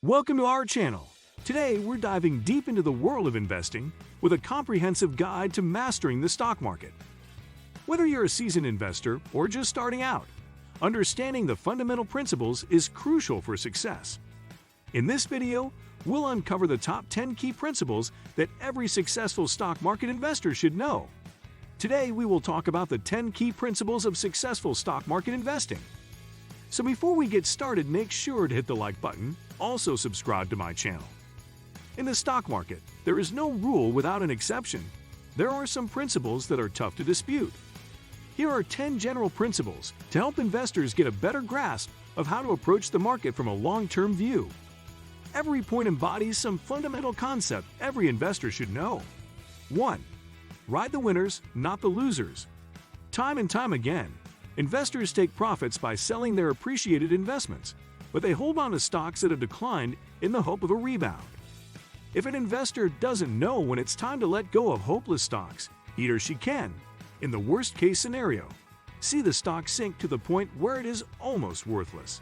Welcome to our channel. Today, we're diving deep into the world of investing with a comprehensive guide to mastering the stock market. Whether you're a seasoned investor or just starting out, understanding the fundamental principles is crucial for success. In this video, we'll uncover the top 10 key principles that every successful stock market investor should know. Today, we will talk about the 10 key principles of successful stock market investing. So before we get started, make sure to hit the like button. Also subscribe to my channel. In the stock market, there is no rule without an exception. There are some principles that are tough to dispute. Here are 10 general principles to help investors get a better grasp of how to approach the market from a long-term view. Every point embodies some fundamental concept every investor should know. 1. Ride the winners, not the losers. Time and time again, investors take profits by selling their appreciated investments, but they hold on to stocks that have declined in the hope of a rebound. If an investor doesn't know when it's time to let go of hopeless stocks, he or she can, in the worst-case scenario, see the stock sink to the point where it is almost worthless.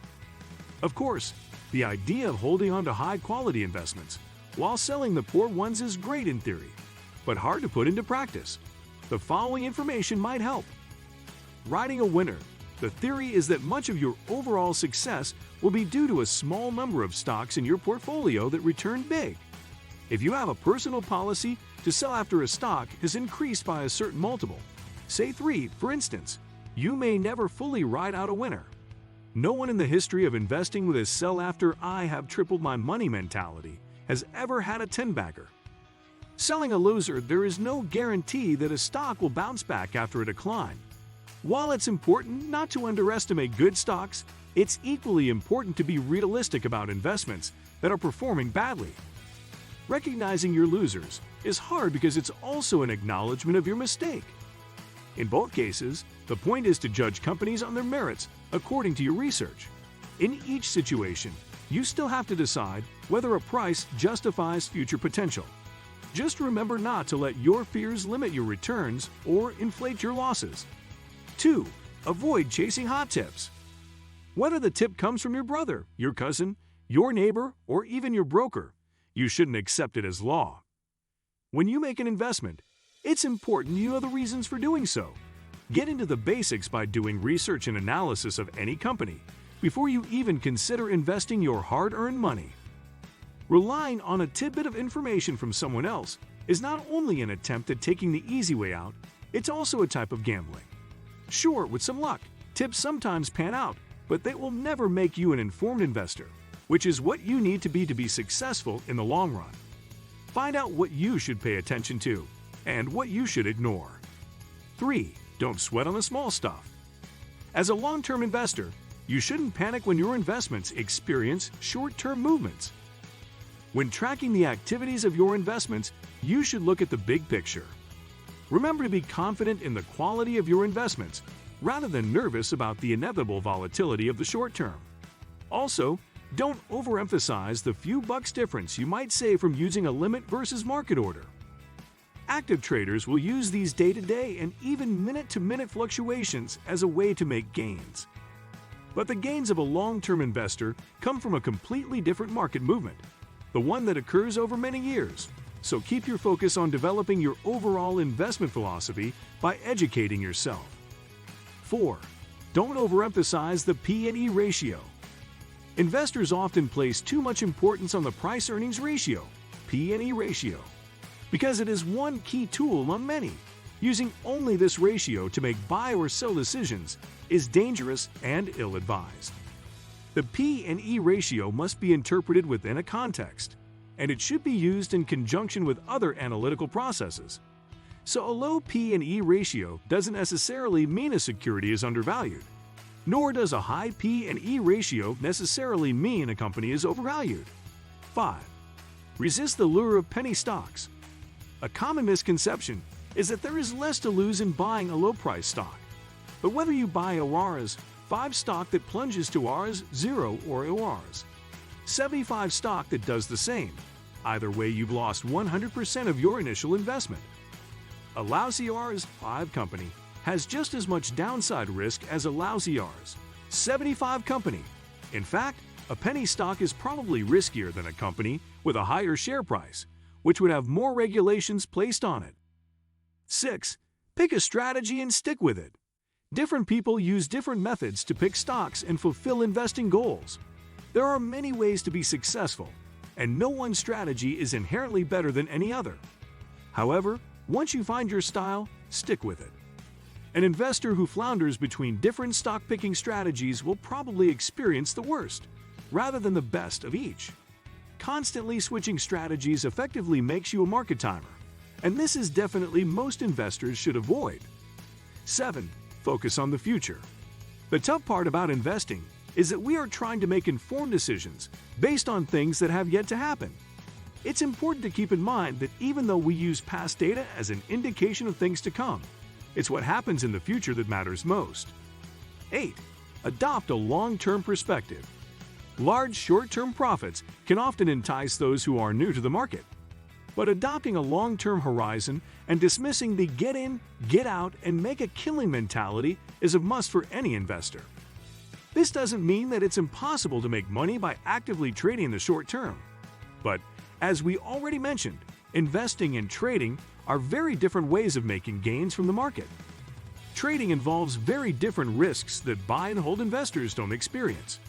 Of course, the idea of holding on to high-quality investments while selling the poor ones is great in theory, but hard to put into practice. The following information might help. Riding a winner. The theory is that much of your overall success will be due to a small number of stocks in your portfolio that return big. If you have a personal policy to sell after a stock has increased by a certain multiple, say 3 for instance, you may never fully ride out a winner. No one in the history of investing with a sell after I have tripled my money mentality has ever had a 10-bagger. Selling a loser, there is no guarantee that a stock will bounce back after a decline. While it's important not to underestimate good stocks, it's equally important to be realistic about investments that are performing badly. Recognizing your losers is hard because it's also an acknowledgement of your mistake. In both cases, the point is to judge companies on their merits according to your research. In each situation, you still have to decide whether a price justifies future potential. Just remember not to let your fears limit your returns or inflate your losses. 2. Avoid chasing hot tips. Whether the tip comes from your brother, your cousin, your neighbor, or even your broker, you shouldn't accept it as law. When you make an investment, it's important you know the reasons for doing so. Get into the basics by doing research and analysis of any company before you even consider investing your hard-earned money. Relying on a tidbit of information from someone else is not only an attempt at taking the easy way out, it's also a type of gambling. Sure, with some luck, tips sometimes pan out, but they will never make you an informed investor, which is what you need to be successful in the long run. Find out what you should pay attention to and what you should ignore. 3. Don't sweat on the small stuff. As a long-term investor, you shouldn't panic when your investments experience short-term movements. When tracking the activities of your investments, you should look at the big picture. Remember to be confident in the quality of your investments rather than nervous about the inevitable volatility of the short term. Also, don't overemphasize the few bucks difference you might save from using a limit versus market order. Active traders will use these day-to-day and even minute-to-minute fluctuations as a way to make gains. But the gains of a long-term investor come from a completely different market movement, the one that occurs over many years. So keep your focus on developing your overall investment philosophy by educating yourself. 4. Don't overemphasize the P/E ratio. Investors often place too much importance on the price-earnings ratio, P/E ratio, because it is one key tool among many. Using only this ratio to make buy or sell decisions is dangerous and ill-advised. The P/E ratio must be interpreted within a context, and it should be used in conjunction with other analytical processes. So a low P/E ratio doesn't necessarily mean a security is undervalued, nor does a high P/E ratio necessarily mean a company is overvalued. 5. Resist the lure of penny stocks. A common misconception is that there is less to lose in buying a low-price stock. But whether you buy OR's 5 stock that plunges to OR's 0 or OR's 75 stock that does the same, either way you've lost 100% of your initial investment. A lousy OR's 5 company has just as much downside risk as a lousy OR's 75 company. In fact, A penny stock is probably riskier than a company with a higher share price, which would have more regulations placed on it. 6. Pick a strategy and stick with it. Different people use different methods to pick stocks and fulfill investing goals. There are many ways to be successful, and no one strategy is inherently better than any other. However, once you find your style, stick with it. An investor who flounders between different stock-picking strategies will probably experience the worst, rather than the best of each. Constantly switching strategies effectively makes you a market timer, and this is definitely most investors should avoid. 7. Focus on the future. The tough part about investing is that we are trying to make informed decisions based on things that have yet to happen. It's important to keep in mind that even though we use past data as an indication of things to come, it's what happens in the future that matters most. 8. Adopt a long-term perspective. Large short-term profits can often entice those who are new to the market. But adopting a long-term horizon and dismissing the get in, get out, and make a killing mentality is a must for any investor. This doesn't mean that it's impossible to make money by actively trading in the short term. But, as we already mentioned, investing and trading are very different ways of making gains from the market. Trading involves very different risks that buy and hold investors don't experience.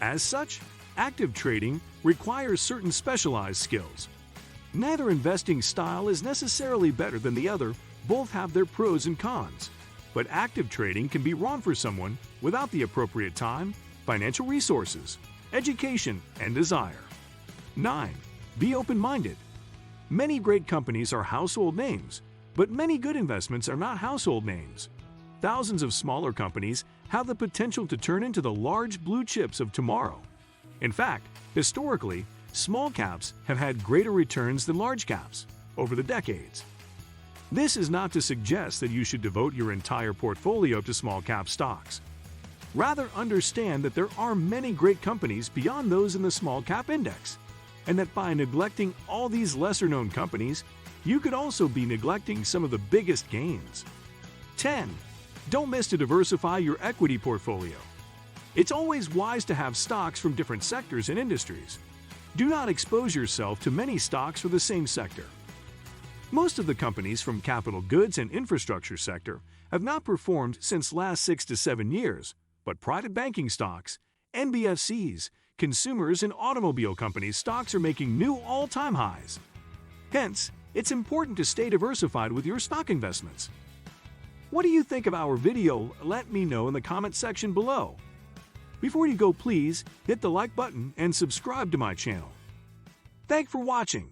As such, active trading requires certain specialized skills. Neither investing style is necessarily better than the other, both have their pros and cons. But active trading can be wrong for someone without the appropriate time, financial resources, education, and desire. 9. Be open-minded. Many great companies are household names, but many good investments are not household names. Thousands of smaller companies have the potential to turn into the large blue chips of tomorrow. In fact, historically, small caps have had greater returns than large caps over the decades. This is not to suggest that you should devote your entire portfolio to small cap stocks. Rather, understand that there are many great companies beyond those in the small cap index, and that by neglecting all these lesser-known companies, you could also be neglecting some of the biggest gains. 10. Don't miss to diversify your equity portfolio. It's always wise to have stocks from different sectors and industries. Do not expose yourself to many stocks for the same sector. Most of the companies from capital goods and infrastructure sector have not performed since last 6 to 7 years, but private banking stocks, NBFCs, consumers and automobile companies stocks are making new all-time highs. Hence, it's important to stay diversified with your stock investments. What do you think of our video? Let me know in the comment section below. Before you go, please hit the like button and subscribe to my channel. Thanks for watching.